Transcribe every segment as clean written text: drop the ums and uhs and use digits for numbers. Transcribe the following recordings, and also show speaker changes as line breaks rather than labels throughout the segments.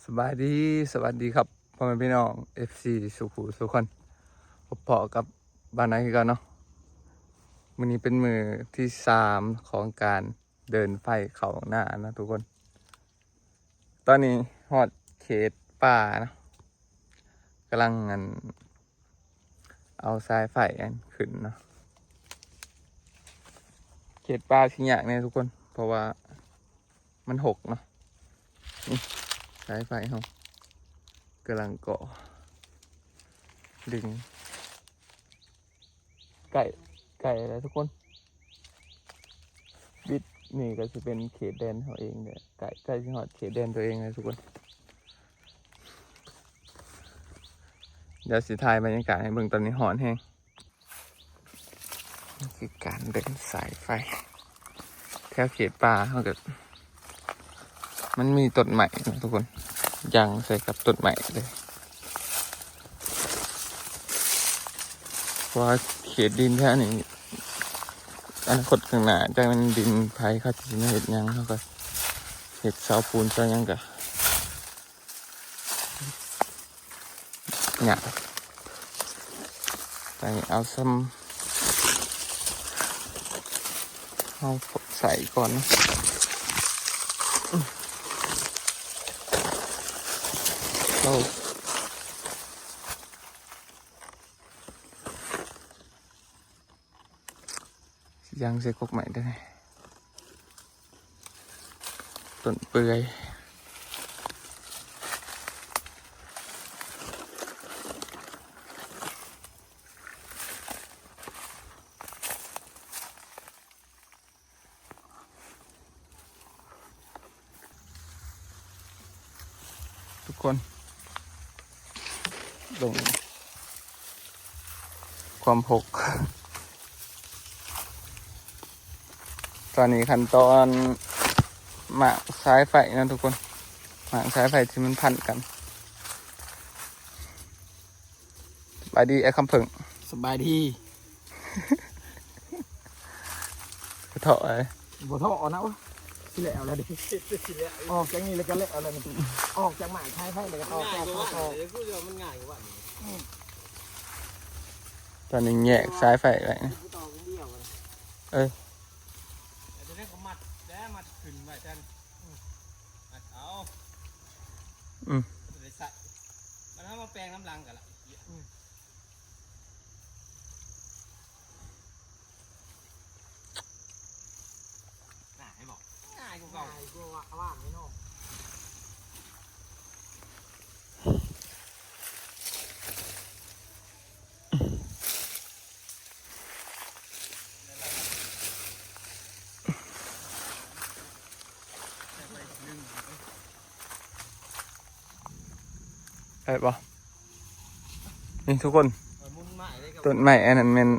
สบายดีสวัสดีครับพ่อแม่พี่น้อง FC สุขุสุขคนพบเพาะกับบ้านไหนกันเนาะมื้อนี้เป็นมือที่3ของการเดินไฟเขาหน้านะทุกคน ตอนนี้ฮอดเขตป่านะกำลังเอาสายไฟขึ้นเนาะเขตป่าชิ้นยากเนี่ยทุกคนเพราะว่ามันหกเนาะนี่สายไฟเขากำลังเกาะดึงไก่อะไรทุกคนบิดนี่ก็จะเป็นเขตแดนเขาเองเนี่ยไก่ที่หอดเขตแดนตัวเองเลยทุกคนเดี๋ยวสิทายบรรยากาศให้เบิ่งตอนนี้หอนแห้งนี่คือการเดินสายไฟแถวเขตป่าเขาเกิดมันมีต้นใหม่นะทุกคนยังใส่กับต้นใหม่เลยเพราะว่าเขตดินแถวนี้อนาคตข้างหน้าจะเป็นดินไผ่เขาจะมาเห็ดยังเขาก็เห็ดเสาปูนเสายังก็เนี่ยไปเอาซ้ำเอาใส่ก่อนนะเรายังใส่กกใหม่ได้ต้นเปื่อยทุกคนลงความหกตอนนี้ขั้นตอนหมากสายไฟนะทุกคนหมากสายไฟที่มันพันกันสบายดีไอ้คำเพิ่ง
สบายดี
กระเถาะไอ้
บ่ท้อเอานะวะสิแล้วแล้วดิออกจากนี้แล้วก็แล้วแล้วมันออกจากหมายใช้ไฟแล้วก็ต่อ
เดี๋ยวพูดเดี๋ยวมันง่ายกว่านี้
ตอนนี้แยกสายไฟไว้นะ
พูดต่อคนเดียวเลย
เอ้ย
แต่จะได้เขามัดแล้วมัดขึ้นไว้จันมัดเอาจะได้ใส่มันเอามาแปลงน้ำรังกันละง่ายบอกง่ายกว่าเก่า
กูว่าไม่นอก
ไอ้ปะนี่ทุกคน
มุมไม้ได้กับ
ต้นไม้อันนั้นเป็น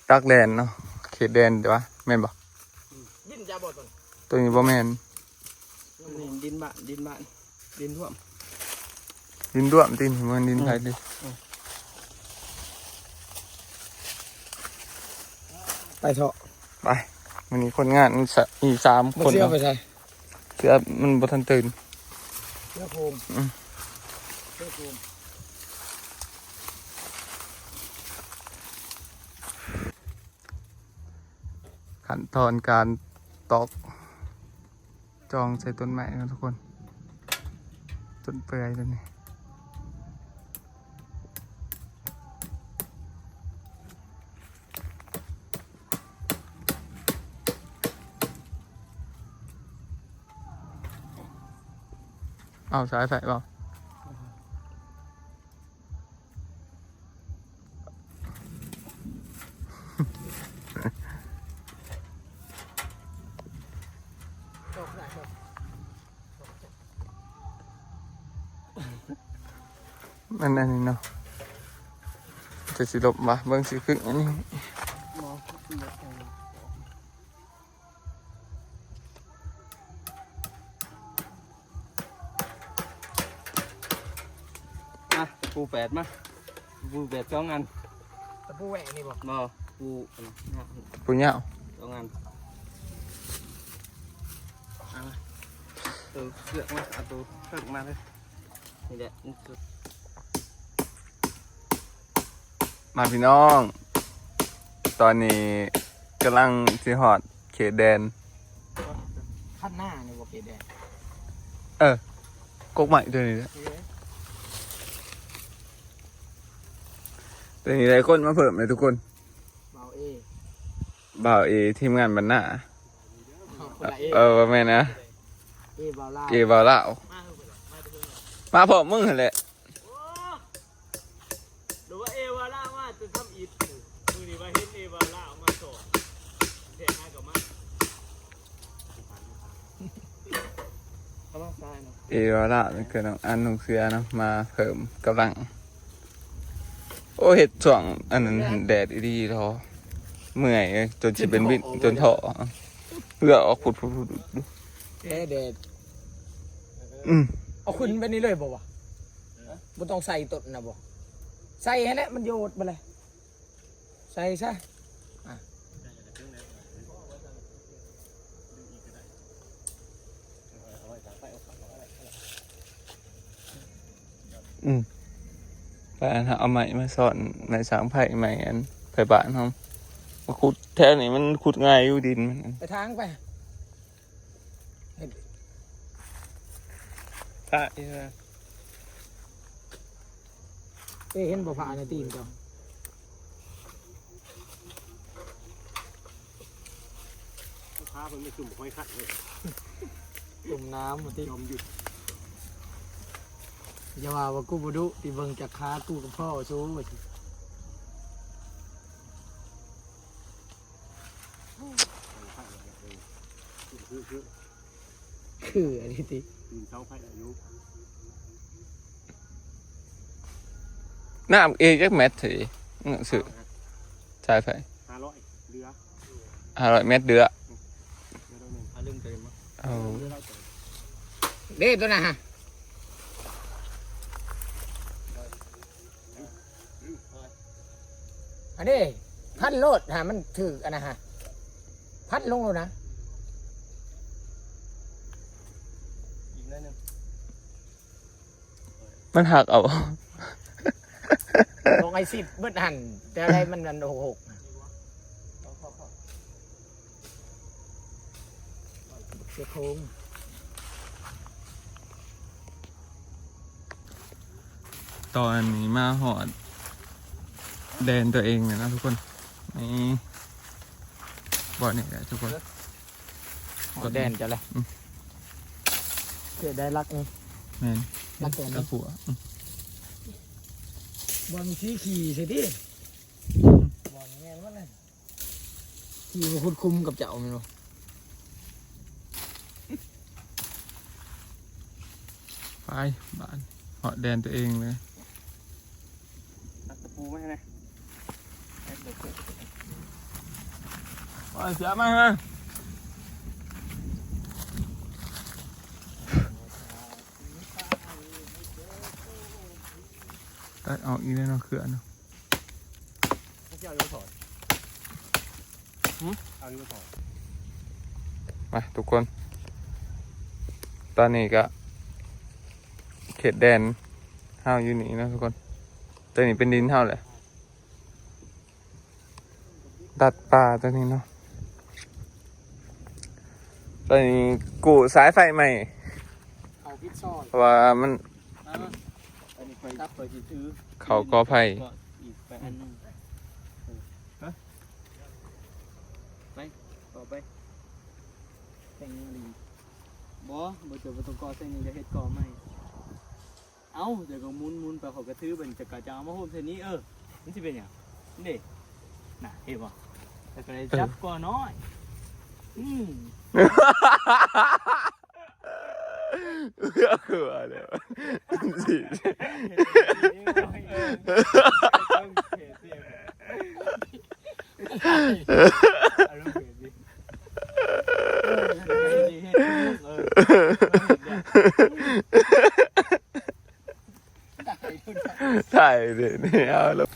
ตักแดนเนาะเขตแดนเดี๋ยววะแม่นปะ
ดินจะบ่ต้น
ตัวนี้บ่แม่น
นี่ดินบ้านดินท่วม
ดินด้วมดินมันดินไทยดิ
ไปเถอะ
ไปวันนี้คนงานมี3 คน
เสื้อ
เนาะ
ไปใส่
เสือมันบ่ทันตื่น
เสื้อโคมเสื้อโคม
ขั้นตอนการตอกจองใส่ต้นไม้นะทุกคนต้นเปื่อยต้นนี้เอาสายไฟเปล่ามันอันนี้เนาะจะสิลบวะเบิ่งสิขึ้นอันนี้
ปูแปดมาปูแปด2 อัน
ตะปูแหวกนี่บ่
มาปู
ปุญญา
2 อัน เสือกมาเอาตัวเสือกมาเลยนี่แหละนี่สุด
มาพี่น้อง ตอนนี้กำลังสิฮอดเขตแดน
ขั้นหน้านี่บ่เกดแดง
กกใหม่ตัวนี้ตัวนี้หลายคนมาเพิ่มเลยทุกคน
เบาเอ
บ่าวเอทีมงานบรรณา
คนละเอ
ว่าแม่นะ
เอเบาล่า
เอบ่าวลาวมาพร้อมมึงหั่นแหละ
หรือว่าเอวาล่าว่าจะทำอีทมือนี่ว่าเห็นเอวาล่าเอามาสอนเทน่ากับมัน
กำลังซ้ายเนาะ
เอบ่าวลาวนี่คือน้องอันน้องเสือเนาะมาเพิ่มกำลัง โอ้เห็ดช่วงอันนั้นแดดดีๆทอเมื่อยเลยจนจะเป็นวินจนเถาะเลือดออกพุดๆ
แดดแดด
อืม
เอาขึ้นไปนี่เลยบ่วะบ่ต้องใส่ตดนะบ่ใส่ให้แล้วมันโยดมาเลยใส่ซะ
อืมไปอันเอาใหม่มาสอนในสางไผ่ใหม่อันไผ่บ้านเขามาขุดแท้นี่มันขุดง่ายอยู่ดินมัน
ไปทางไป
ใช่
เห็นบ่ผ่าในตีนจ้ะ
พาเพิ่งไปจุ่มห้อยขัดเลย
จุ่มน้ำมาติ
ยอมหยุด
อย่าว่ากูบ่ดุติเบิ่งจากขากูกับพ่อสู้ว่าสิคืออันนี้ติ
ตื่นเช้าไผ่อายุ
น้ำเอจักเม็ดสิสื่อใช่ไผ่
500เรือ
500 เมตรเดือ
เรื่องเต็มมั้ง
เอา
เด้ตัวน่ะฮะอันนี้พันโลดฮะมันถืออันนะฮะพันลงแล้วนะ
อีกนิดนึง
มันหักเอา
ลงไอซิดเบิดหันแต่อะไรมันหกเสียโค้ง
ตอนนี้มาหอดแดนตัวเองเลยนะทุกคนนี่บ่อนี่แหละทุกคน
แดนจะเลยเกิดได้รักนี่
แม่น
รักแดน
ตะผัว
บอลชี้ขี่สิดิบอลแง่ว่าเลยขี่มาคุดคุมกับเจ้าไม่รู้
ไปบ้านหอดแดนตัวเองเลย
ตัดตะปูไหมนะ
ไปเสียมาฮะตัดออกอีกแล้วเนาะเขื่อนเนาะ
ไม่เกี่ยวกับถอดเอาอยู่ถอด
มาทุกคน ตอนนี้ก็เขตแดนห้าวอยู่นี่นะทุกคนตัวนี้เป็นดินห้าวแหละดัดป่าตัวนี้เนาะตอนนี้กูสายไฟใหม่
เอาพิซซ่อน
เพราะว่ามัน
อันนี้ไปรับไปถือ
เขาก็ไผ่
อีกไปอันนึงไปต่อไปแตงลีบ่เจอประตูกอแตงลีจะเฮ็ดกอไม่เอ้าเดี๋ยวก็มุนไปเขากระทือเป็นจะกระจามาโฮมเทนี้มันสิเป็นหยังนี่น่ะเห็นบ่แต่ก็เลยจับกอน้อย
เพื่อคืออะไรวะสิ ถ่ายเดี๋ยวนี้เอาแล้ว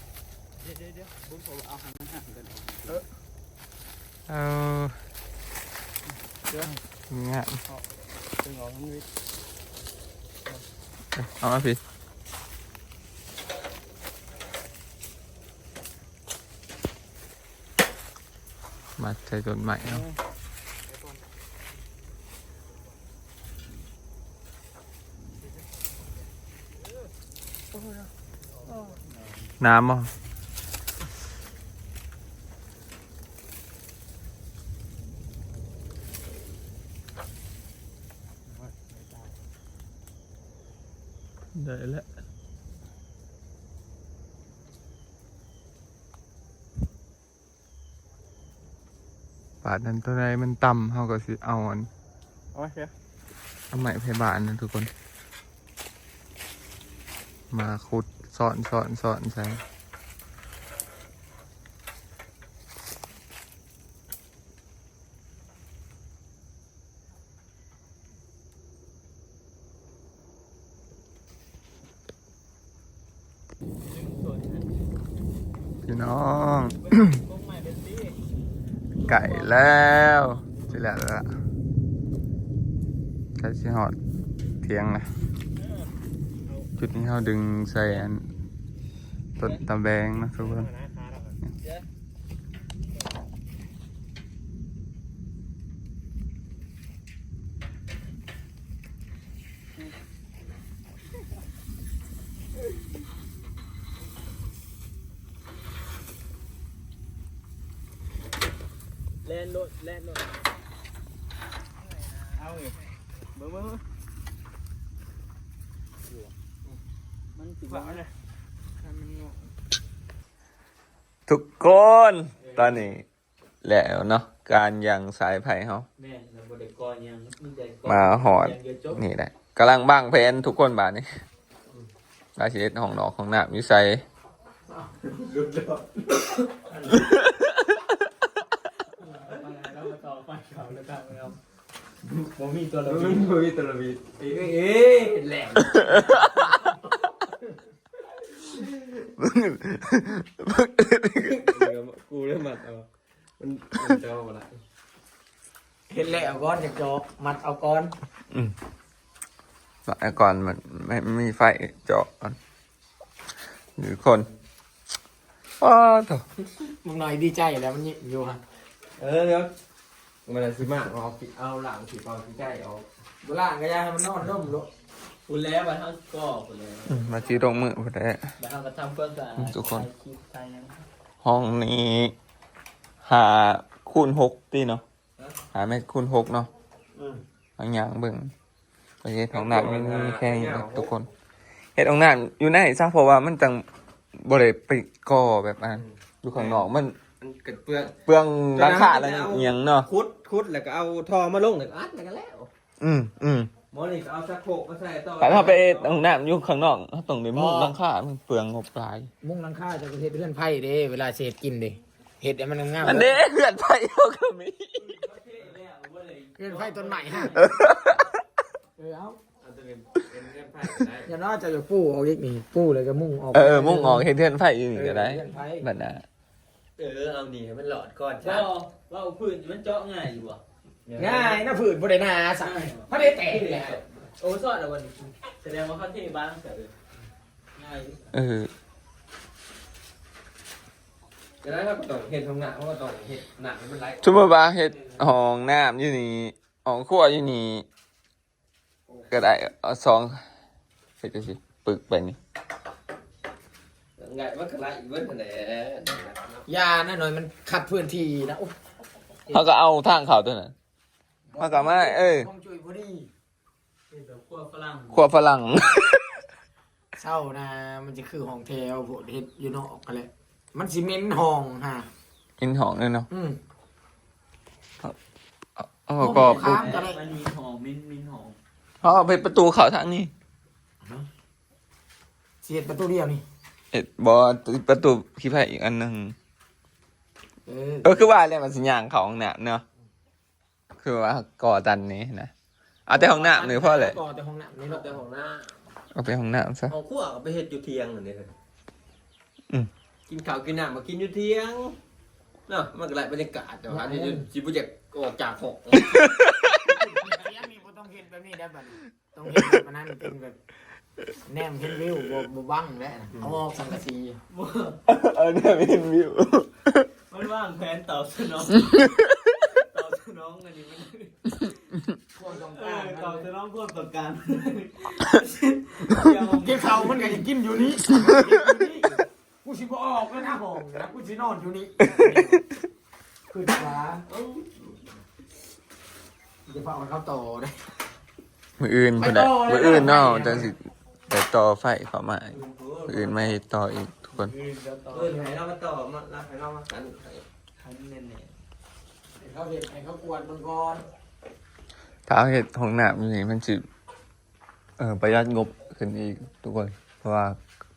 เอางาน เอามาพี่มาใช้ต้นใหม่เนาะน้ำมั้งได้แล้วบาทนั้นตัวใดมันต่ำเขาก็สิเอาอัน
เอาไว้เชียว
เอาใหม่พยาบาลนะทุกคน มาขุดสอนใส่พี่น้อง ไก่แล้วสิแล้วละไก่สิหอดเทียงนะจุดนี้เขาดึงใส่อันต้นตะแบงนะทุกคน
แล่นโลดเอาอีกเบิ่งมันสิว่าเลย
ทุกคนตอนนี้แล้วเนาะการยังสายไผ่เขา
แม่เราบ่ได้ก่อยังมีแต่ก่
มาหอด
ย่างเดียวจบ
นี่แหละกำลังบ้างเพนทุกคนบาทนี้ราชิเดห้องนอกของน้ำอยู่ใส่
หลุดแล้วเรามาต่อไฟขาวแล้วกันครับบ่มีตัวระบิดบ่มีตัวระบิดเอ๊ะแหลม กูเริ่มมัดเอามันจะเอาอะไร
เห็นแล้วเอาก้อนจากจอกมัดเอาก้อน
แต่ก่อนมันไม่มีไฟเจาะก่อนหรือคนอ้าวโถ่
มึงหน่อยดีใจแล้วมันยิ้มอยู่ฮะ
เดี๋ยวมันจะซื้อมากเอาหลังสีเปล่าสีใกล้เอา
โบราณก็ยาให้มันนอนร่มลูก
คุณแล้วมาทั้งก็คุณแล้ว
มาจีตรงมือพอได้
มาทำกระทำเพื่อนกัน
ทุกคน
คลิปไทยนะ
ห้องนี้5 คูณ 6ตีเนาะ5 เมตรคูณ 6เนาะบางอย่างเบิ่งประเทศของน้ำมันมีแค่นี้นะทุกคนเฮ็ดของน้ำอยู่ในซะเพราะว่ามันจังบ่ได้ไปก่อแบบนั้นอยู่ข้างนอกมัน
มันเกิดเปลือก
เปลืองราคาอะไรอหย่างเนาะ
คุดแล้วก็เอาทอมาลงแล้วก็อัดแล้วก็แล้ว
อืม
หมอนี่ก็เอาชักโครกมาใส่ต่อ
แต่ถ้าไปของน้ำอยู่ข้างนอกเขาต้องได้มุงราคามันเปลืองงบหลาย
มุ่งหลังคาจะไปเฮ็ดเพื่อนไผ่เด้เวลาเศษกินเด้เฮ็ดให้มันงามๆ
อันนี้เหือนไปเขาก็มี
เพื่อนไผ่ต้นใหม่ฮะเอา
เป็นเงื่อนไขได้
อย่าน้อยจะอยู่ปูเอาอีกนี่ปูเลยก็มุ่งออก
มุ่งออกเห็นเทือนไฟอยู่นี่ก็ได้
เพื่อนไผ่
บัดน่ะ
เอาหนีมันหลอดก่อนว่าเอาพื้นมันเจาะง่ายอยู่บ่
ง่ายนะผืนบ่ได้หนาสักพระได้แตกแล้ว
โอ้ซอดอ่ะวันนี้แสดงว่าเขาเทบ้านแต่เลยง่าย จะได้ครับต้องเห็ดของหนักเพราะว่าต้องเห็ดหนักมันไร
ชุบว่าเฮ็ดห้องน้ำอยู่นี่ห้องครัวอยู่นี่ก็ได้เอา2เฮ็ดจังซี่ปึกไปนี่
ไงมันก็ไรอีกเว้นแต่
ยาหน่อยมันขัดพื้นที่นะโอ้
เขาก็เอาทางเขาตัวนั้นเขาก็มา
ห้องจุยพอดี
แบบขั้วฝรั่ง
ครัวฝรั่ง
เศร้านะมันจะคือห้องแถวพวกเฮ็ดอยู่นอกกันเลยมันสิเหม็นห้องฮะ
กินห้องเลยเนาะ เอาก็
ห้
ปุ๊
อง
บ
ค้าง
มันมีหอมมินหอม
เขาเอาไปประตูเขาทางนี้
เสียดประตูเดียวนี่
บ่ประตูขี้ไผอีกอันหนึง
เออ
คือว่าแล้วมันสิย่างเขาห้องน้ำเนาะคือว่าก่อตันนี้นะเอาแต่ห้องน้ำนี่พอเลย
ก่อแต่ห้องน้ำนี่เนาะ
แต่ของหน้า
เอาไปห้องน้ำซะ
ของขั้วก็ไปเห็ดอยู่เทียงนี่เลย
อืม
กินข้าวกินน้ำมากินอยู่เทียงเนาะมันก็ไรบรรยากาศแต่ว่าที่จิบุจักออกจากหอก
เสียงนี่บ่ต้องเฮ็ดแบบนี้ได้บัดนี้ต้องเฮ็ดแบบนั้นเป็นแบบ แนมเห็นวิวบ่บังแล้วนะเอาออกสังกะสี
เนี่ยไม่เห็นวิว
มันว่างแผนตอบสนองตอบสนองอันนี้มัน
ควรต้อง
เอ
การ
อตอบสนองความต้องการ
กินข้าวมันก็จะกินอยู่นี้กูสิบ่ออกแล้วนะห้องนะกูสินอนอยู่นี่ขึ้นฟ้าจะพามันเข้าต่อได้
มืออื่นเพิ่นได้มืออื่นเนาะจังสิแต่ต่อไฟเข้ามามืออื่นไม่ต่ออีกทุกคน
ให้เรามาต่อมารับให้เรามากันคันแน่
ให้เขาเห็นให้เขากวนมันก่อน
ถ้าเอาเฮ็ดห้องน้ำนี่มันสิประหยัดงบขึ้นอีกทุกคนเพราะว่า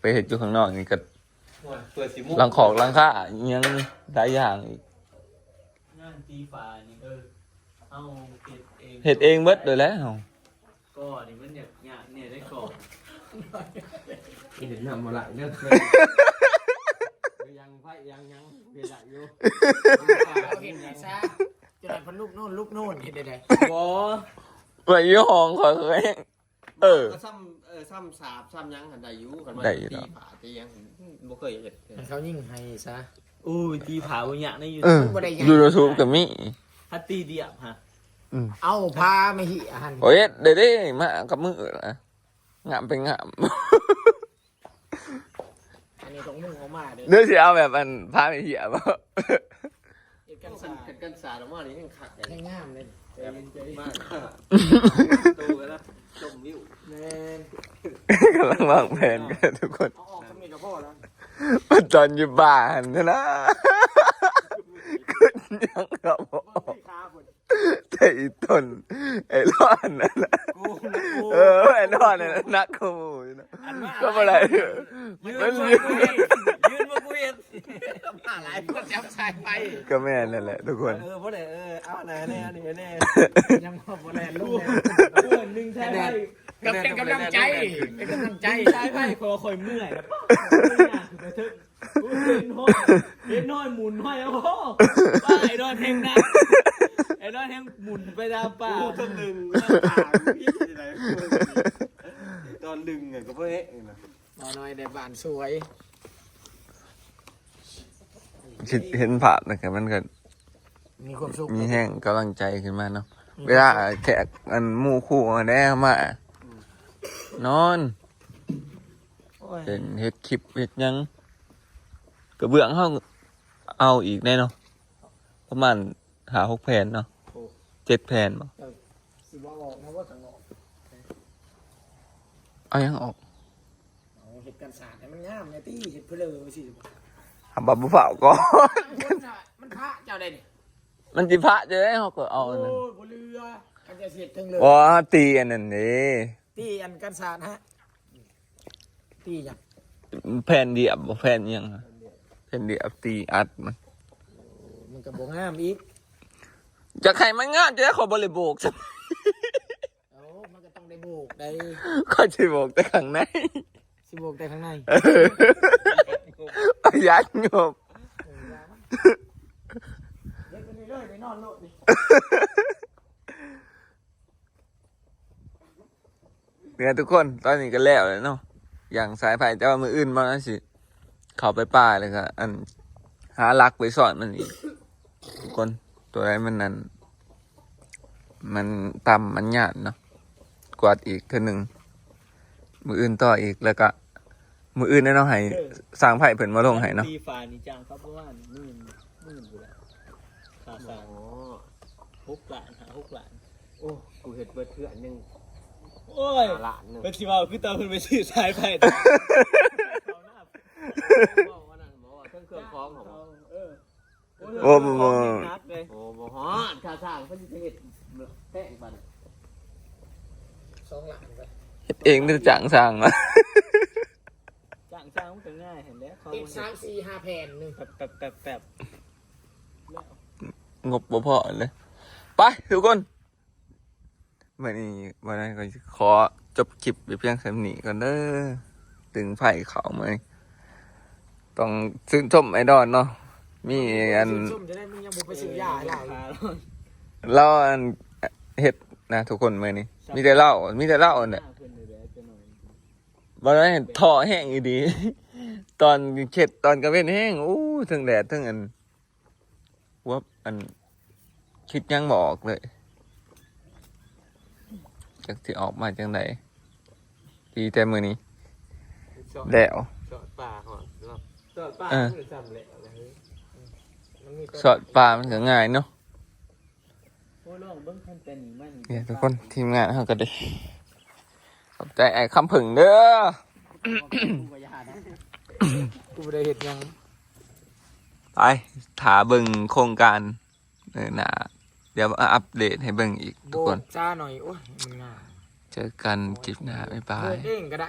ไปเฮ็ดอยู่ข้างนอกนี่ก็
ๆเปิดสิมุ
หลังของหลังค่าอิหยังหลายอย่างอีก
งานตีฟ้านี่เอาเฮ็ดเอง
เฮ็ดเองเบิดเลยแหล้ว
ก็นี่มันอยากเนี่ยได้ก่อน
เห็นทำอะไรเรื่องยังไฟยังเวลาอยู่เห็นซะจะได้พันลูกโน่นเห็นได้
บ่
ไว้อยู่ห้องขอยเคย
ซ้ำสาบซ้ำยังหันได้อยู่กันมา
ได้อยู่
ตี
เนาะ
ผาตียังบ่เคยเห็น
เขายิ่งให้ซะ
อู้ยตีผาบ่อยากในอยู่
อยู่ YouTube ก็มี
ถ้าตีเดียบฮะ
เอาพาไม่หิอาหาร
โอ้ยเดี๋ยวได้มากับมือนะงามเป็นงาม
อันนี้ต้องมุ่งออกมาเด้อ
เนื้อสิเอาแบบมันพาไปเหี้ยบ่
เฮ็ดกั
กัน น
สา
กันสาดออกมานี่ยังขัดเลย
ให้งามเลย
มากตูแล้วจมวิว
แม่น
กำลังวางแผนกันทุกคน
เอาออกก็มีกับพ่อแล้ว
มันตอนอยู่บ้านนะขึ้นยังกับบ่
ที่ขาพุ่น
แต่อีต้นไอ้ร้อนนั่นน่ะไอ้ร้อนนั่นน่ะนักขโมยนะก็บ่ได้มันยืน
ยืนมาคุย
มาหลายคนจับสายไป
ก็แม่นนั่นแหละทุกคน
บ่ได้เอาไหนแน่นี่แน่
ยังบ่แลนลูก
เพื่อนนึงแท้ไป
ก็เป็นกำลังใจเป็นกำลังใจ
ใช่ไปคอยเมื่อยแล้วเห็นน้อยหมุนห้อยโอ้โหป้าไอ้ดอนแทงนะไอ้ดอนแทงหมุนไปตามป่า
ต้นดึงพี่อะไรตอนดึงไงก็เพื่อนะ
บ่น้อยได้บ้านสวย
คิดเห็นภาพนะครับมันก็
มีความสุข
มีแห้งกำลังใจขึ้นมาเนาะเวลาแขกอันหมู่คู่อันได้มานอนเป็นเฮ็ดคลิปเฮ็ดหยังกระเบื้องเฮาเอาอีกแน่เนาะประมาณ5-6 แผ่นเนาะ7 แผ่นบ่
สิบ่ออกนะว่าจังออก
เอายังออก
เอาเฮ็ดกันสาดให้มันงามแน่ตี้เฮ็ดเพื่อเลยสิ
ทำบับบุเฝ้าก่อน
มันพระเจ้าได้นี่
มันสิพระจะได้เฮาก็เอาอันนั้น
โอ้ยบ่เรือกันจะเสียถึงเลย
อ๋อตีอันนั้นนี่
ตีอันกันสาดฮะตีหยัง
แผ่นเดียบบ่แผ่นอิหยังอะแผ่นเดียบตีอัดมัน
มันก็บ่งามอีก
จะใครมันงานจะได้ขอบริโภคซะ
เอ้ามันก็ต้องได้โบกได้
ก็สิบอกแต่ข้างใน
สิโบกได้ข้างใน
ประหยัดงบ
เด็กคนนี้เลยไปนอนโลดดิ
เนี่ยทุกคนตอนนี้ก็แล้วเลยเนาะอย่างสายไฟแต่ว่ามืออื่นมาแล้วสิเข้าไปป่าเลยก็อันหาลักไปสอนมันอีกทุกคนตัวไหนมันนั่นมันต่ำมันหยาดเนาะกวาดอีกเท่านึงมืออื่นต่ออีกแล้วก็มืออื่นเนี่ยเนาะให้สร้างไผ่เพิ่นมาลงให้เนาะ
ตีฟ้านี่จ้างครับเพราะว่ามื่นอยู่แล้วค่าสร้าง
อ๋อ
6 ล้าน6 ล้าน
โอ้กูเห็นเบิดเถื่อนนึง
โอ้ย
หลานนึง
เป็นสิว่าคือตอนเพิ่นไปซื้อสายไฟ
บอกว่านั่นบอกว่าเครื่องคล้องของ
โอ้บ่
นักเลย
โอ้บ่ฮอดข้าสร้างเพิ่นสิเฮ็ดแป้งบัด
2 หลังไป
เฮ็ดเองได้จ้างสร้างมา
จ้างสร้างมันก็ง่ายเห็นแล้วเขา
อีก3 4 5แผ่นนึง
แป๊บ
งบบ่พอเลยไปทุกคนวันนี้วันนั้นก็ขอจบคลิปไปเพียงเท่านี้ก่อนเด้อถึงไผ่เขาไหมต้องซื้นชมไอดอนเนาะมีอัน
ซุ่มจะได้มึงยังบ่ไปซื้อยาให้เรา
พา
เล่าอันเฮ็ดนะทุกคนมื้อนี้มีแต่เล่าเนี่ย
เพิ่นเลยแหละจะหน่อย
วันนั้นเห็นท่อแห้งอีดี ตอนเข็ดตอนกระเว้นแห้งโอ้ถึงแดดถึงอันว่าอันคิดยังบออกเลยจากที่ออกมาจังไดดีแต่มือนี้แล้ว
สอดป่าหอนเนาะสอดป่า
เออ
มันจำแหละนะเฮ้ยมันมี
สอดปลามันก็ง่ายเนาะ
โอ้ยลองเบิ่งขั้นเป็นนี่มัน
เนี่ยทุกคนทีมงานเขาก็ได้ขอบใจไอ้คำผึ่งเด้อ
กูก็อย่านะ
กูบ่ได้เฮ็ดหยัง
ไปถาเบิ่งโครงการหน้าเดี๋ยวอัปเดตให้เบิ่งอีก
โบ
ทุกคน
กจ้าหน่อยโอ้ยมันง่าย
เจอกันคลิปหน้าบ๊ายบา
โบ
ย
กเองก็ได้